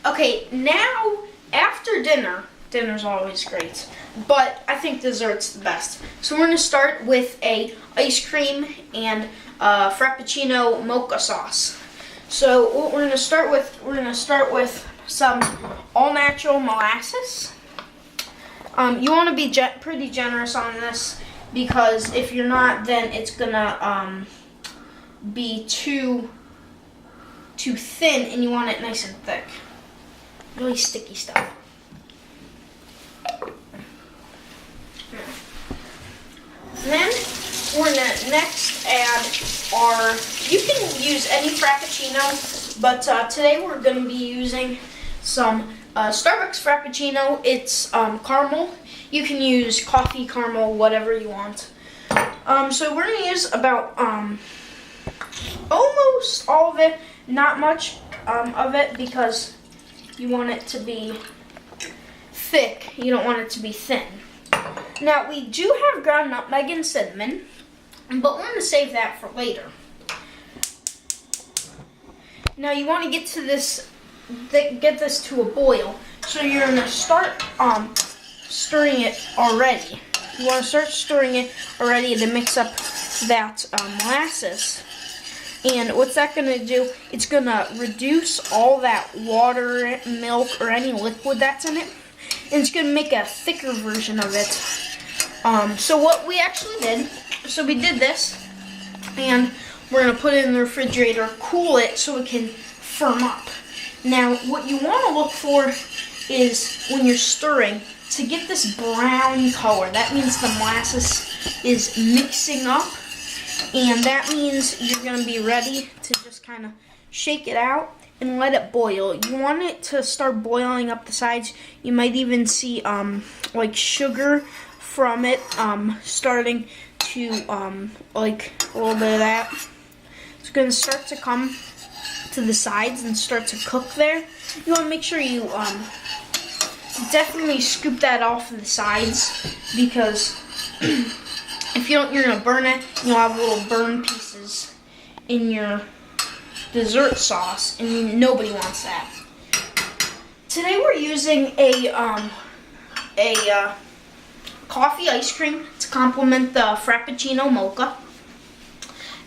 Okay, now after dinner's always great, but I think dessert's the best. So we're gonna start with a ice cream and Frappuccino mocha sauce. So what we're gonna start with some all-natural molasses. You want to be pretty generous on this, because if you're not, then it's gonna be too thin, and you want it nice and thick. Really sticky stuff. Then we're gonna next add our, you can use any Frappuccino, but today we're gonna be using some Starbucks Frappuccino. It's caramel. You can use coffee, caramel, whatever you want. So we're gonna use about almost all of it, not much of it, because you want it to be thick. You don't want it to be thin. Now, we do have ground nutmeg and cinnamon, but we're going to save that for later. Now, you want to get this to a boil, so you're going to start stirring it already. You want to start stirring it already to mix up that molasses. And what's that going to do? It's going to reduce all that water, milk, or any liquid that's in it, and it's going to make a thicker version of it. So what we actually did, so we did this, and we're going to put it in the refrigerator, cool it so it can firm up. Now, what you want to look for is, when you're stirring, to get this brown color. That means the molasses is mixing up, and that means you're going to be ready to just kind of shake it out and let it boil. You want it to start boiling up the sides. You might even see like sugar from it starting to like a little bit of that. It's going to start to come to the sides and start to cook there. You want to make sure you definitely scoop that off of the sides, because if you don't, you're going to burn it. You'll have little burn pieces in your dessert sauce, and nobody wants that. Today we're using a coffee ice cream to complement the Frappuccino mocha,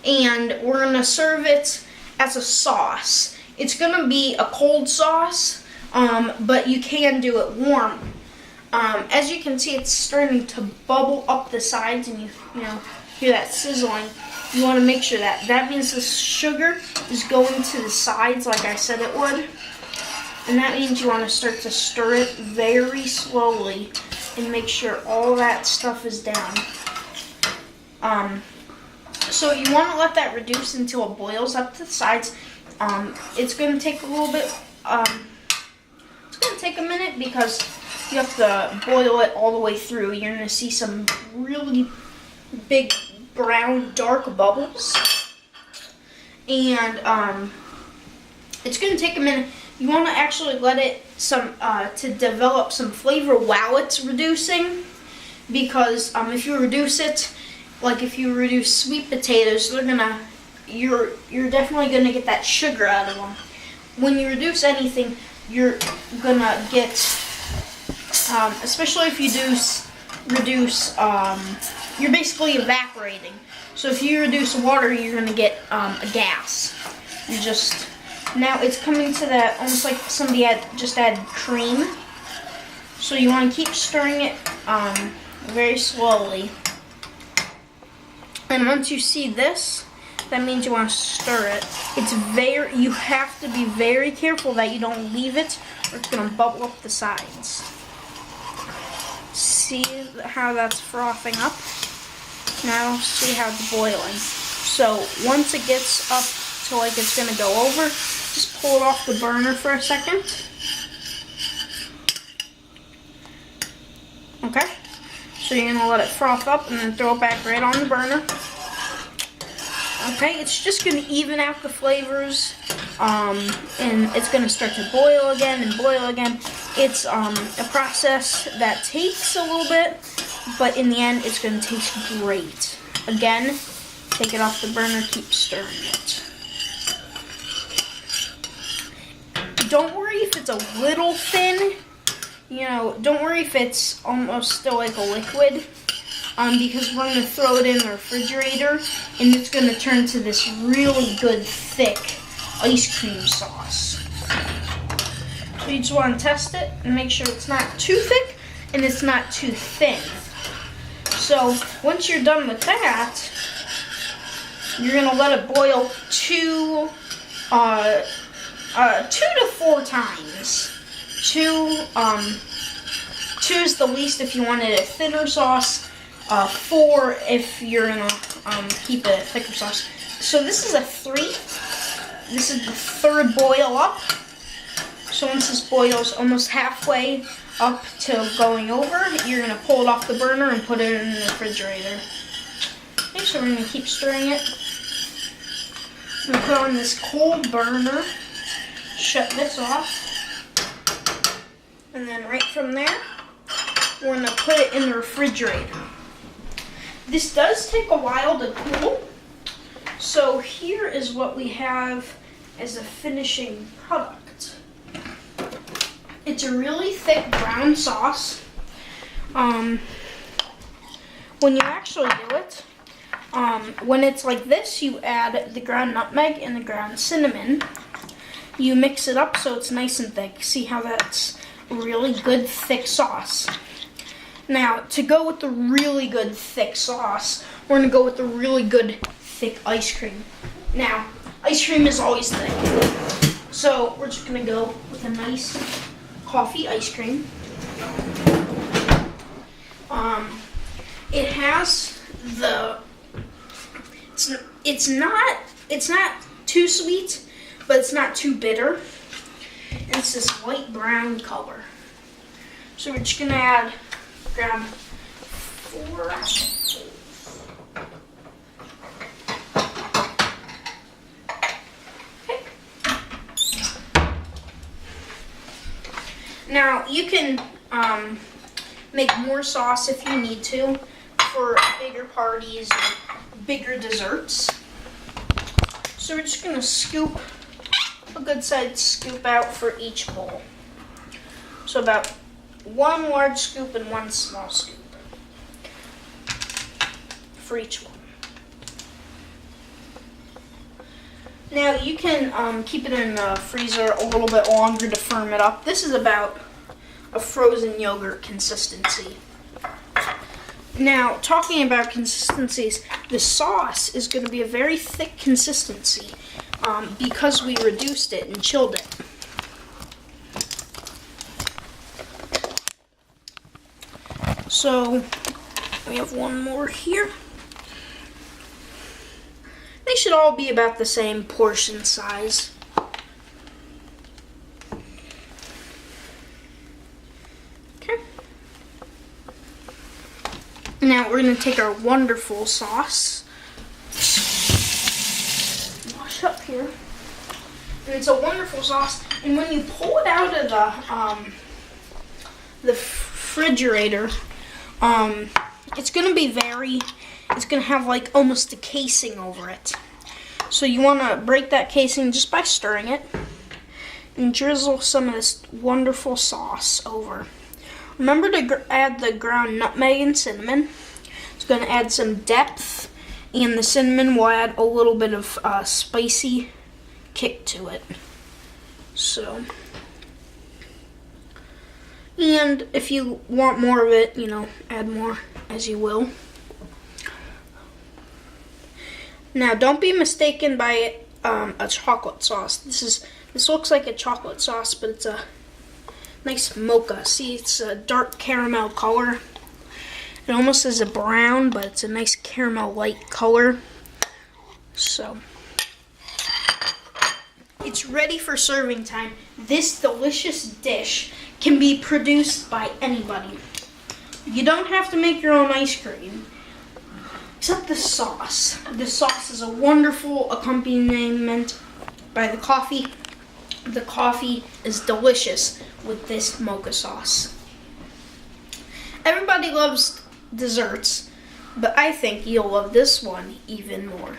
and we're gonna serve it as a sauce. It's gonna be a cold sauce, but you can do it warm. As you can see, it's starting to bubble up the sides, and you know, hear that sizzling. You want to make sure that means the sugar is going to the sides like I said it would. And that means you want to start to stir it very slowly and make sure all that stuff is down. So you want to let that reduce until it boils up to the sides. It's going to take a little bit, it's going to take a minute, because you have to boil it all the way through. You're going to see some really big brown dark bubbles, and it's going to take a minute. You want to actually let it to develop some flavor while it's reducing, because if you reduce it, like if you reduce sweet potatoes, you're definitely gonna get that sugar out of them. When you reduce anything, you're gonna get, especially if you reduce, you're basically evaporating. So if you reduce water, you're gonna get a gas. Now it's coming to that almost like somebody just added cream. So you want to keep stirring it very slowly. And once you see this, that means you want to stir it. You have to be very careful that you don't leave it, or it's going to bubble up the sides. See how that's frothing up? Now see how it's boiling. So once it gets up to like it's going to go over, just pull it off the burner for a second. Okay, so you're going to let it froth up and then throw it back right on the burner. Okay, it's just going to even out the flavors, and it's going to start to boil again and boil again. It's a process that takes a little bit, but in the end it's going to taste great. Again, take it off the burner, keep stirring it. Don't worry if it's a little thin. You know, don't worry if it's almost still like a liquid, because we're going to throw it in the refrigerator, and it's going to turn to this really good, thick ice cream sauce. So you just want to test it and make sure it's not too thick and it's not too thin. So once you're done with that, you're going to let it boil 2 to 4 times. 2 is the least if you wanted a thinner sauce. 4 if you're gonna keep it a thicker sauce. So this is a 3. This is the 3rd boil up. So once this boils almost halfway up to going over, you're gonna pull it off the burner and put it in the refrigerator. Okay, so we're gonna keep stirring it. I'm gonna put on this cold burner. Shut this off. And then right from there, we're going to put it in the refrigerator. This does take a while to cool. So here is what we have as a finishing product. It's a really thick brown sauce. When you actually do it, when it's like this, you add the ground nutmeg and the ground cinnamon. You mix it up so it's nice and thick. See how that's really good thick sauce. Now, to go with the really good thick sauce, we're going to go with the really good thick ice cream. Now, ice cream is always thick. So, we're just going to go with a nice coffee ice cream. It has the it's not too sweet, but it's not too bitter. And it's this light brown color. So we're just gonna grab 4. Okay. Now you can make more sauce if you need to for bigger parties or bigger desserts. So we're just gonna scoop a good sized scoop out for each bowl. So about 1 large scoop and 1 small scoop for each one. Now you can keep it in the freezer a little bit longer to firm it up. This is about a frozen yogurt consistency. Now, talking about consistencies, the sauce is going to be a very thick consistency because we reduced it and chilled it. So, we have 1 more here. They should all be about the same portion size. Now we're going to take our wonderful sauce, wash up here, and it's a wonderful sauce. And when you pull it out of the refrigerator, it's going to be it's going to have like almost a casing over it. So you want to break that casing just by stirring it and drizzle some of this wonderful sauce over. Remember to add the ground nutmeg and cinnamon. It's going to add some depth, and the cinnamon will add a little bit of spicy kick to it. So, and if you want more of it, add more as you will. Now, don't be mistaken by a chocolate sauce. This looks like a chocolate sauce, but it's a nice mocha. See, it's a dark caramel color. It almost is a brown, but it's a nice caramel light color. So, it's ready for serving time. This delicious dish can be produced by anybody. You don't have to make your own ice cream, except the sauce. The sauce is a wonderful accompaniment by the coffee. The coffee is delicious with this mocha sauce. Everybody loves desserts, but I think you'll love this one even more.